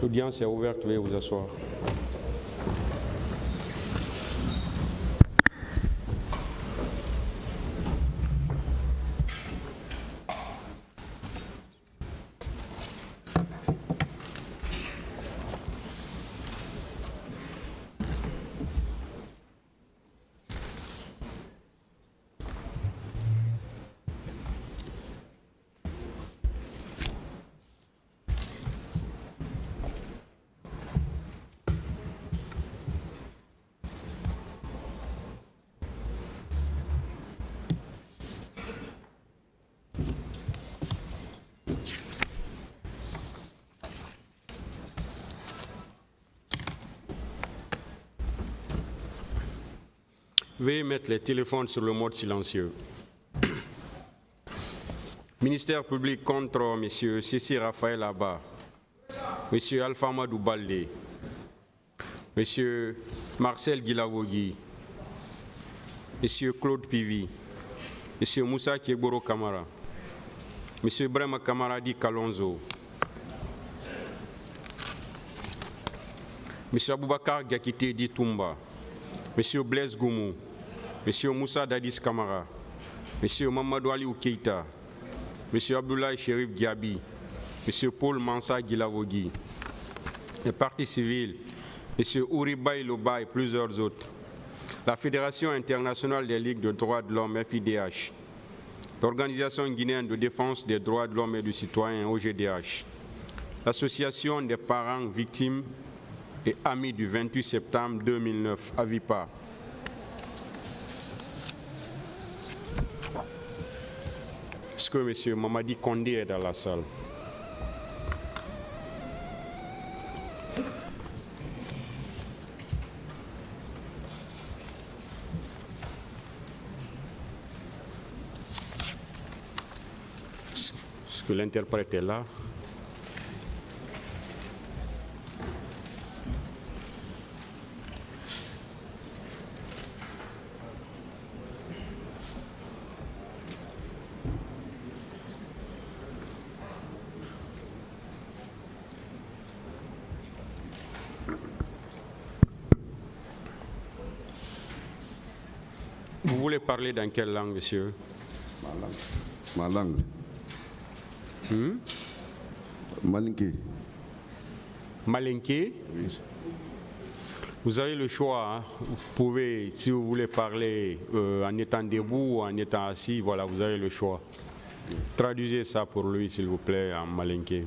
L'audience est ouverte, veuillez vous asseoir. Veuillez mettre les téléphones sur le mode silencieux. Ministère public contre M. Cécile Raphaël Abba, M. Alpha Madou Baldé, M. Marcel Guilavogui, M. Claude Pivi, M. Moussa Kieboro Kamara, M. Brema Kamaradi Kalonzo, M. Aboubakar Gakité Ditumba, M. Blaise Goumou, M. Moussa Dadis Kamara, M. Mamadou Ali Keita, M. Abdoulaye Chérif Diaby, M. Paul Mansa Guilavogui, les partis civils, M. Ouriba Iloba et plusieurs autres, la Fédération internationale des ligues de droits de l'homme FIDH, l'Organisation guinéenne de défense des droits de l'homme et du citoyen OGDH, l'Association des parents victimes et amis du 28 septembre 2009, AVIPA. Est-ce que M. Mamadi Kondé est dans la salle? Est-ce que l'interprète est là? Vous voulez parler dans quelle langue, monsieur? Ma langue. Malinké. Malinké? Oui. Vous avez le choix. Hein? Vous pouvez, si vous voulez parler en étant debout ou en étant assis, voilà, vous avez le choix. Traduisez ça pour lui, s'il vous plaît, en malinké.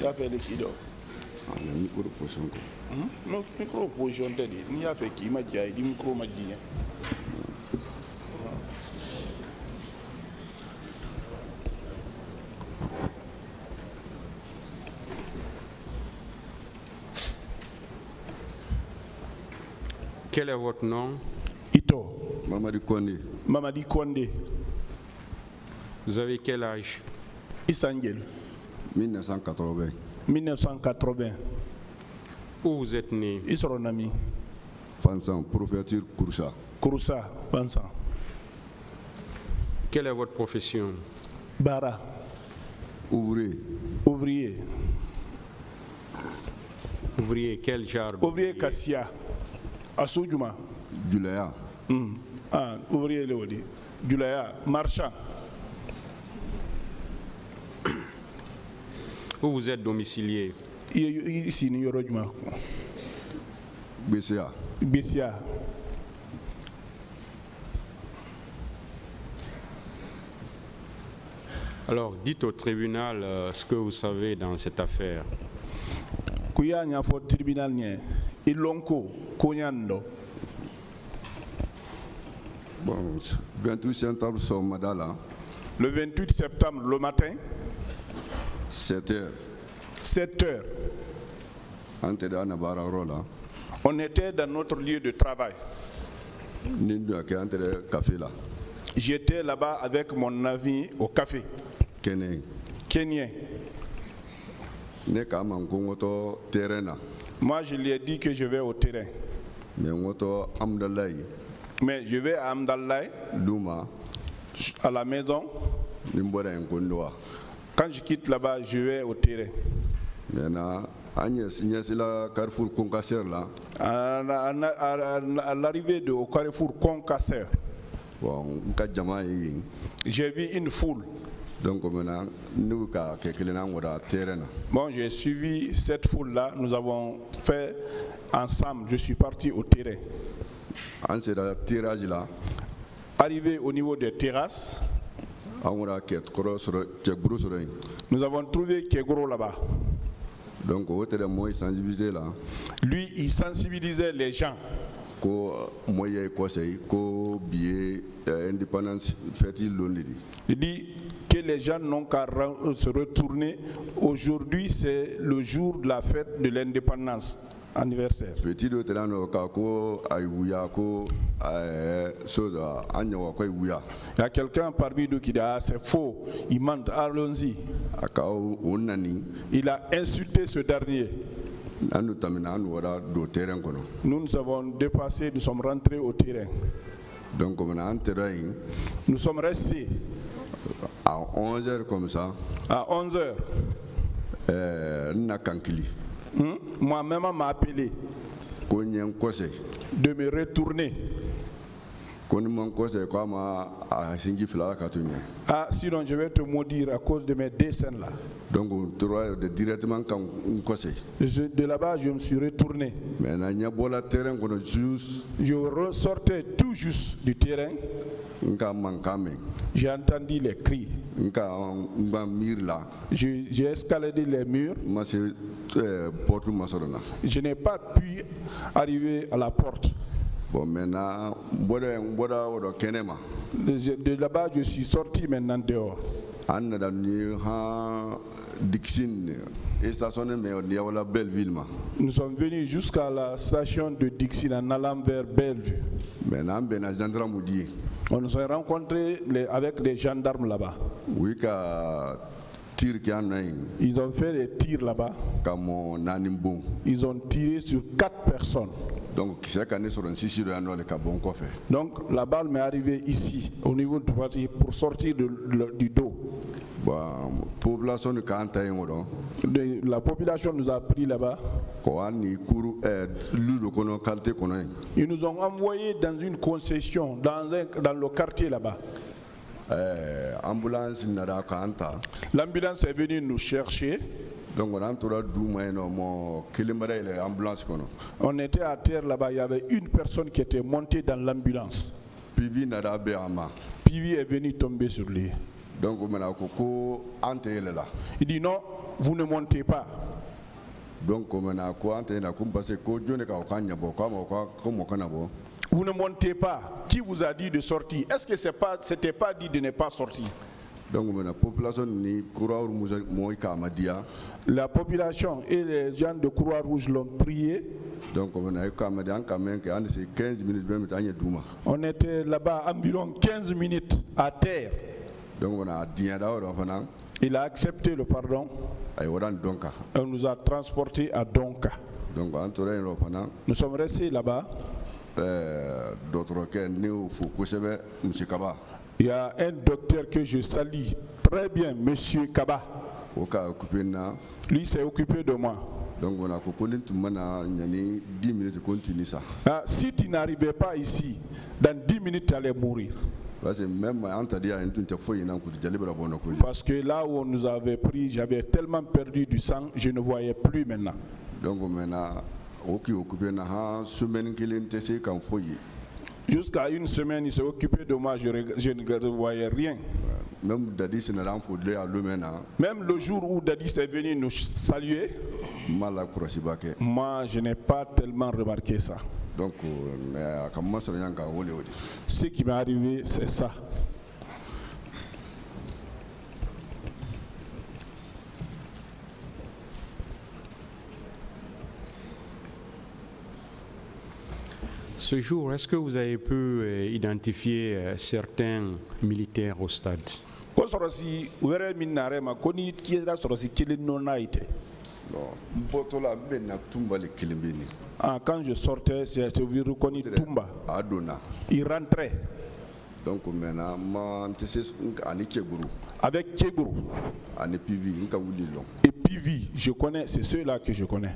Il a fait le qui donc? Le micro-position. Non, micro-position, il a fait qui m'a dit, il dit micro m'a dit. Quel est votre nom? Ito. Mamadi Kondé. Mamadi Kondé. Vous avez quel âge? Isangel. 1980. 1980. Où vous êtes né? Isronami. Fansan, préfecture Kouroussa. Kouroussa, Fansan. Quelle est votre profession? Bara. Ouvrier. Ouvrier. Ouvrier, quel genre? Ouvrier Kassia. Assoudjouma. Julaya. Ah, ouvrier Léodi. Julaya. Marchand. Où vous êtes domicilié? Ici, New York. BCA. BCA. Alors, dites au tribunal ce que vous savez dans cette affaire. Kuya nya fo tribunal nye ilonko konyando. Bon, 28 septembre, sur Madala. Le 28 septembre, le matin, 7 heures. 7 heures, on était dans notre lieu de travail. Café là. J'étais là-bas avec mon ami au café kɛnɛ kenyan. ne k'a ma ko n kɔtɔ terrain na Moi, je lui ai dit que je vais au terrain. mais n kɔtɔ amudalayi Mais je vais à Amdallah, duma à la maison. ni n bɔra yen ko n do wa Quand je quitte là-bas, je vais au terrain. maintenant an ɲɛsila Carrefour Concasser la À l'arrivée au Carrefour Concasseur, bon n ka jama ye yen j'ai vu une foule. donc maintenant ne bɛ ka kɛ kelen na n kɔda terrain na Bon, j'ai suivi cette foule-là. Nous avons fait ensemble. Je suis parti au terrain. an sera tirage la Arrivé au niveau des terrasses, an kɔda kɔrɔ sɔrɔ cɛkuru sɔrɔ yen nous avons trouvé Kegoro là-bas. donc o tɛ mɔgɔ sensibiliser la Lui, il sensibilisait les gens. ko mɔgɔ ye kɔsɛyi ko bi ye indépendance fête lon de di Il dit que les gens n'ont qu'à se retourner. Aujourd'hui, c'est le jour de la fête de l'indépendance, anniversaire. petit dɔ tɛna nɔ ka ko a ye wuya ko so dɔ an ɲɔgɔn ko ye wuya Il y a quelqu'un parmi nous qui dit ah, c'est faux, il ment, allons-y. a ka o nani Il a insulté ce dernier. an nu tɛmɛna an nu wɔra don terrain kɔnɔ Nous nous avons dépassé, nous sommes rentrés au terrain. donc maintenant an tɛra yen Nous sommes restés à 11h comme ça à 11h. n na kankili Moi-même, on m'a appelé ko n ye n kɔsɛ de me retourner. ko ni ma n kɔsɛ ko a ma a sinji fila la ka to ɲɛ Ah, sinon je vais te maudire à cause de mes dessins là. donc n tora directement ka n kɔsɛ De là-bas, je me suis retourné. maintenant ɲɛ bɔra terrain kɔnɔ juste Je ressortais tout juste du terrain. n ka mankan mɛn J'ai entendu les cris. n ka miiri la J'ai escaladé les murs. n ma se porte ma sɔrɔ na Je n'ai pas pu arriver à la porte. bon maintenant n bɔra o dɔ kɛnɛ ma De là-bas, je suis sorti maintenant dehors. an nana ni han Dixine stationné mɛ ni yawala Belleville ma Nous sommes venus jusqu'à la station de Dixie en allant vers Bellevue. maintenant an bɛnna gendarme di ye On nous a rencontrés avec des gendarmes là-bas. u yi ka tir kɛ an na yen Ils ont fait des tirs là-bas. ka mɔ naani bon Ils ont tiré sur 4 personnes. donc kisɛ ka ne sɔrɔ n sisi dɔ yan nɔ le ka bɔ n kɔfɛ Donc la balle m'est arrivée ici, au niveau du parti, pour sortir du dos. bon population ni k'an ta yen o dɔn La population nous a pris là-bas. ko an ni kuru lu dɔ kɔnɔ qualité kɔnɔ yen Ils nous ont envoyés dans une concession, dans le quartier là-bas. ambulance nana k'an ta L'ambulance est venue nous chercher. donc an tora du ma yen nɔ mɔ kelen bɛrɛ yɛlɛ ambulance kɔnɔ On était à terre là-bas, il y avait une personne qui était montée dans l'ambulance. pivi nana bɛ an ma Pivi est venu tomber sur lui. donc maintenant ko an tɛ yɛlɛ la Il dit non, vous ne montez pas. donc maintenant ko an tɛ yɛlɛ ko parce que ko jɔnni ka o ka ɲɛbɔ k'a ma ko mɔ kana bɔ Vous ne montez pas. Qui vous a dit de sortir? Est-ce que c'était pas dit de ne pas sortir? donc maintenant population ni kura mɔgɔ k'a ma diya La population et les gens de Croix-Rouge l'ont prié. donc maintenant e k'a ma di an ka mɛn kɛ an se 15 minutes 20 minutes an ye d'u ma On était là-bas environ 15 minutes à terre. donc maintenant a diɲɛda o dɔ fana Il a accepté le pardon a ye wara nin dɔn kan et on nous a transportés à Donka. donc an tora yen nɔ fana Nous sommes restés là-bas. dɔgɔtɔrɔkɛ ne y'o fo kosɛbɛ misi kaba Il y a un docteur que je salue très bien, Monsieur Kaba. o ka occupé na Lui s'est occupé de moi. donc maintenant ko ni tun mana ɲani 10 minutes ko n tun ni sa Ah, si tu n'arrivais pas ici, dans 10 minutes, tu allais mourir. parce que même an ta di a n tun tɛ foyi ɲinan kuti jali bɛra bɔ n na koyi Parce que là où on nous avait pris, j'avais tellement perdu du sang, je ne voyais plus maintenant. donc maintenant o k'i occupé na han semaine kelen tɛ se kan foyi ye Jusqu'à une semaine, il s'est occupé de moi, je ne voyais rien. même dadi sinara an fodile a lomɛ na Même le jour où Dadis est venu nous saluer, n ma la kɔlɔsiba kɛ moi, je n'ai pas tellement remarqué ça. donc a ka masɔrɔ ɲan k'a wele o de Ce qui m'est arrivé, c'est ça. ce jour, est-ce que vous avez pu identifier certains militaires au stade? Ko sorosi were min nare ma ko ni kira sorosi kilin no naite. Non, mbotola mbena tumba le kilimbini. Ah, quand je sortais, j'ai vu Rukoni Tumba. Adona. Il rentrait. Donc maintenant, avec Keguru. Et Pivi, je connais, c'est ceux-là que je connais.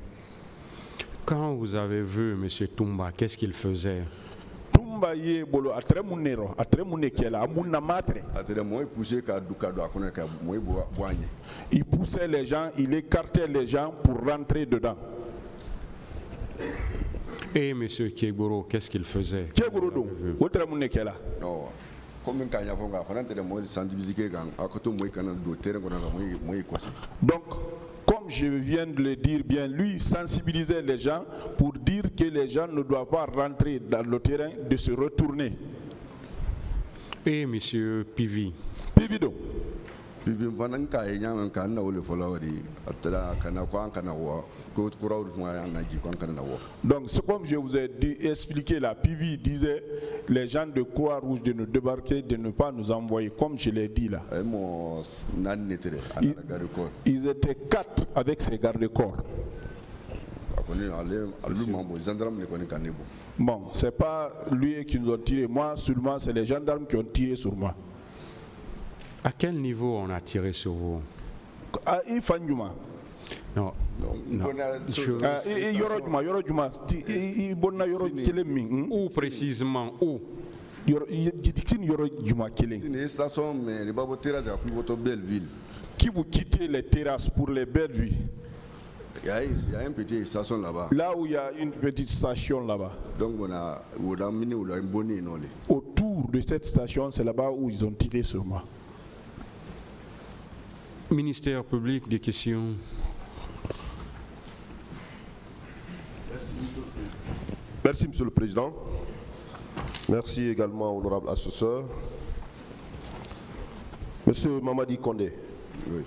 Quand vous avez vu M. Tumba, qu'est-ce qu'il faisait? Tumba ye bolo atre munero, atre munekela, amuna matre. Il poussait les gens, il écartait les gens pour rentrer dedans. Et M. Keguru, qu'est-ce qu'il faisait? Keguru do, otre munekela. Non. Donc, comme je viens de le dire bien, lui sensibilisait les gens pour dire que les gens ne doivent pas rentrer dans le terrain, de se retourner. Et M. Pivi? Pivido. Donc, c'est comme je vous ai expliqué là, Pivi disait les gens de Croix-Rouge de nous débarquer, de ne pas nous envoyer, comme je l'ai dit là. Ils étaient 4 avec ces gardes-corps. Bon, c'est pas lui qui nous a tiré, moi seulement, c'est les gendarmes qui ont tiré sur moi. À quel niveau on a tiré sur vous? Non. Où précisément? Où? Qui vous quittez les terrasses pour les Bellevilles? Il y a une petite station là-bas. Là où il y a une petite station là-bas. Donc autour de cette station, c'est là-bas où ils ont tiré sur moi. Ministère public, des questions. Merci, Monsieur le Président. Merci également, honorable assesseur. Monsieur Mamadi Kondé, oui.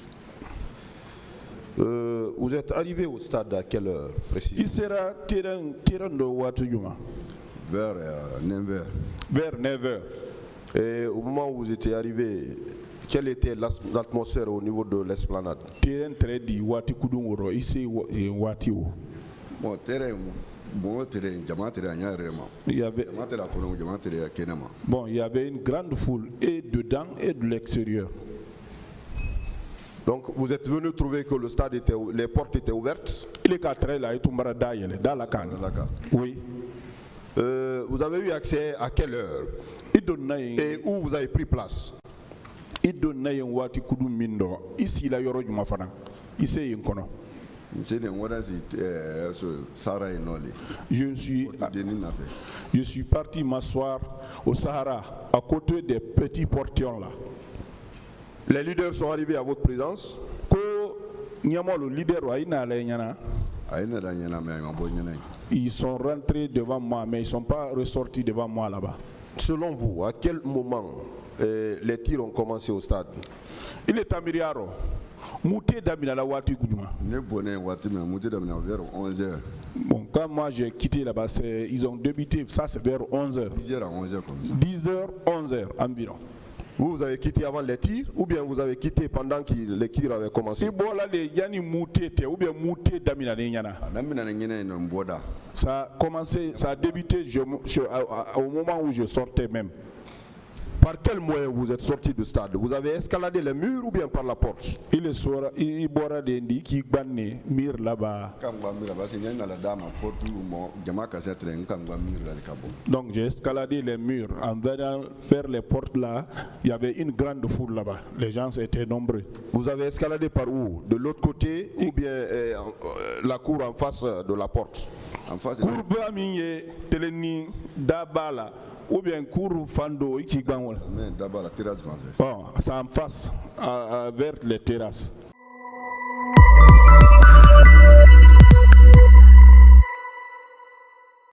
Vous êtes arrivé au stade à quelle heure précisément? Il sera terrain de Ouattouyuma. Vers 9h. Vers 9h. Et au moment où vous étiez arrivé, quelle était l'atmosphère au niveau de l'esplanade? Terrain très dit Ouati Koudoungoro, ici Ouati. Bon, terrain, bon, il y avait une grande foule, et dedans et de l'extérieur. Donc vous êtes venu trouver que le stade était, les portes étaient ouvertes? Il est 4 là, il tombera dans la canne. Oui. Vous avez eu accès à quelle heure? Et où vous avez pris place? Ici, la yoro juma fana. Ici, il kono. Je suis parti m'asseoir au Sahara, à côté des petits portillons là. Les leaders sont arrivés à votre présence? Ils sont rentrés devant moi, mais ils ne sont pas ressortis devant moi là-bas. Selon vous, à quel moment les tirs ont commencé au stade? Il est à Miriaro. Mouté Damina la Wati Gouduma. Bon, quand moi j'ai quitté là-bas, ils ont débuté, ça c'est vers 11h. 10h, 11h environ. Vous avez quitté avant les tirs ou bien vous avez quitté pendant que les tirs avaient commencé? Ça a commencé, ça a débuté au moment où je sortais même. Par quel moyen vous êtes sorti du stade? Vous avez escaladé les murs ou bien par la porte? Il bora dendi qui banne mur là-bas. Donc j'ai escaladé les murs en venant vers les portes là. Il y avait une grande foule là-bas. Les gens étaient nombreux. Vous avez escaladé par où? De l'autre côté ou bien la cour en face de la porte? En face. Ou bien cour Fando, bon, c'est en face, vers les terrasses.